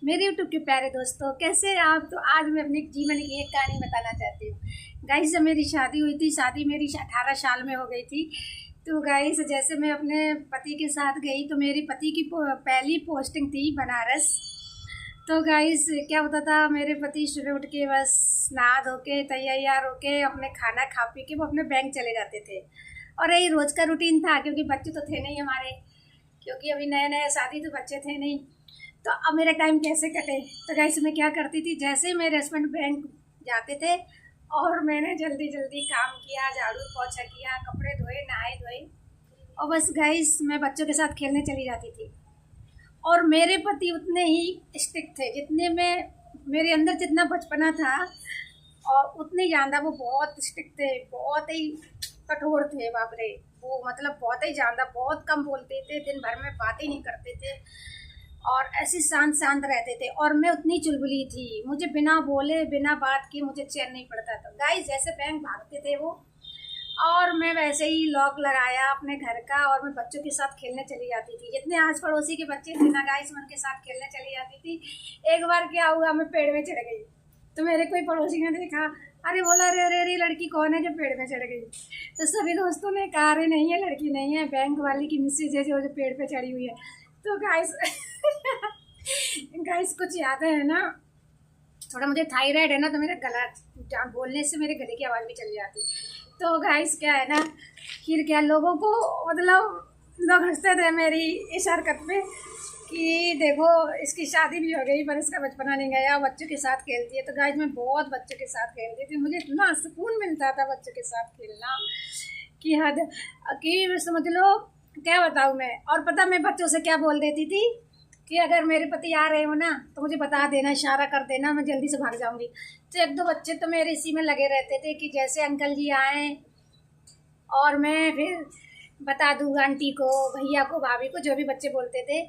मेरे यूट्यूब के प्यारे दोस्तों, कैसे हैं आप। तो आज मैं अपने जीवन की एक कहानी बताना चाहती हूँ। गाइस, जब मेरी शादी हुई थी, शादी मेरी 18 साल में हो गई थी। तो गाइस, जैसे मैं अपने पति के साथ गई तो मेरे पति की पहली पोस्टिंग थी बनारस। तो गाइस, क्या होता था, मेरे पति सुबह उठ के बस नहा धो के तैयार होके अपने खाना खा पी के वो अपने बैंक चले जाते थे। और यही रोज का रूटीन था, क्योंकि बच्चे तो थे नहीं हमारे, क्योंकि अभी नया नया शादी तो बच्चे थे नहीं। तो अब मेरा टाइम कैसे कटे। तो गाइस, मैं क्या करती थी, जैसे मेरे हस्बैंड बैंक जाते थे और मैंने जल्दी जल्दी काम किया, झाड़ू पोछा किया, कपड़े धोए, नहाए धोए, और बस गाइस मैं बच्चों के साथ खेलने चली जाती थी। और मेरे पति उतने ही स्ट्रिक्ट थे जितने में मेरे अंदर जितना बचपना था, और उतने ज़्यादा वो बहुत स्ट्रिक्ट थे, बहुत ही कठोर थे। बाप रे, वो मतलब बहुत ही ज़्यादा, बहुत कम बोलते थे, दिन भर में बात ही नहीं करते थे, और ऐसे शांत शांत रहते थे। और मैं उतनी चुलबुली थी, मुझे बिना बोले बिना बात किए मुझे चैन नहीं पड़ता था। गाइस, जैसे बैंक भागते थे वो, और मैं वैसे ही लॉक लगाया अपने घर का, और मैं बच्चों के साथ खेलने चली जाती थी। जितने आस पड़ोसी के बच्चे थे ना गाइस, मैं उनके साथ खेलने चली जाती थी। एक बार क्या हुआ, मैं पेड़ में चढ़ गई। तो मेरे कोई पड़ोसी ने देखा, अरे बोला, अरे अरे अरे लड़की कौन है जो पेड़ में चढ़ गई। तो सभी दोस्तों ने कहा, अरे नहीं है, लड़की नहीं है, बैंक वाली की मिसेज है जो पेड़ पे चढ़ी हुई है। तो गाइस गाइस, कुछ याद है ना, थोड़ा मुझे थायराइड है ना, तो मेरा गला बोलने से मेरे गले की आवाज़ भी चली जाती। तो गाइस, क्या है ना, फिर क्या लोगों को, मतलब लोग हंसते थे मेरी इस हरकत पे कि देखो इसकी शादी भी हो गई पर इसका बचपना नहीं गया, बच्चों के साथ खेलती है। तो गाइस, मैं बहुत बच्चों के साथ खेलती थी, मुझे इतना सुकून मिलता था बच्चों के साथ खेलना कि हद, कि समझ लो क्या बताऊँ मैं। और पता मैं बच्चों से क्या बोल देती थी कि अगर मेरे पति आ रहे हो ना तो मुझे बता देना, इशारा कर देना, मैं जल्दी से भाग जाऊंगी। तो एक दो बच्चे तो मेरे इसी में लगे रहते थे कि जैसे अंकल जी आए और मैं फिर बता दूँ आंटी को, भैया को, भाभी को, जो भी बच्चे बोलते थे।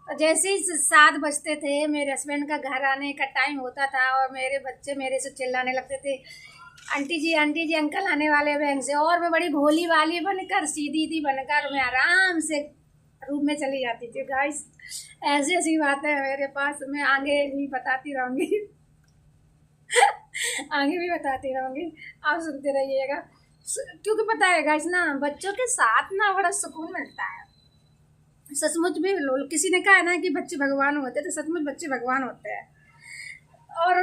और जैसे ही 7 बजते थे, मेरे हस्बैंड का घर आने का टाइम होता था और मेरे बच्चे मेरे से चिल्लाने लगते थे, आंटी जी अंकल आने वाले हैं बैंक से। और मैं बड़ी भोली वाली बनकर, सीधी सी बनकर मैं आराम से रूम में चली जाती थी। गाइस, ऐसी ऐसी बात है मेरे पास, मैं आगे भी बताती रहूँगी आगे भी बताती रहूँगी, आप सुनते रहिएगा। क्योंकि पता है गाइस ना, बच्चों के साथ ना बड़ा सुकून मिलता है। सचमुच में किसी ने कहा है ना कि बच्चे भगवान होते हैं, तो सचमुच बच्चे भगवान होते हैं। और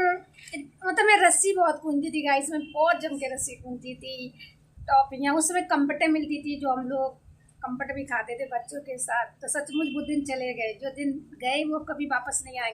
मतलब मैं रस्सी बहुत कूदती थी गाइस, मैं बहुत जम के रस्सी कूदती थी। टॉफियाँ उस समय कम्पटे मिलती थी, जो हम लोग कम्पट भी खाते थे बच्चों के साथ। तो सचमुच वो दिन चले गए, जो दिन गए वो कभी वापस नहीं आए।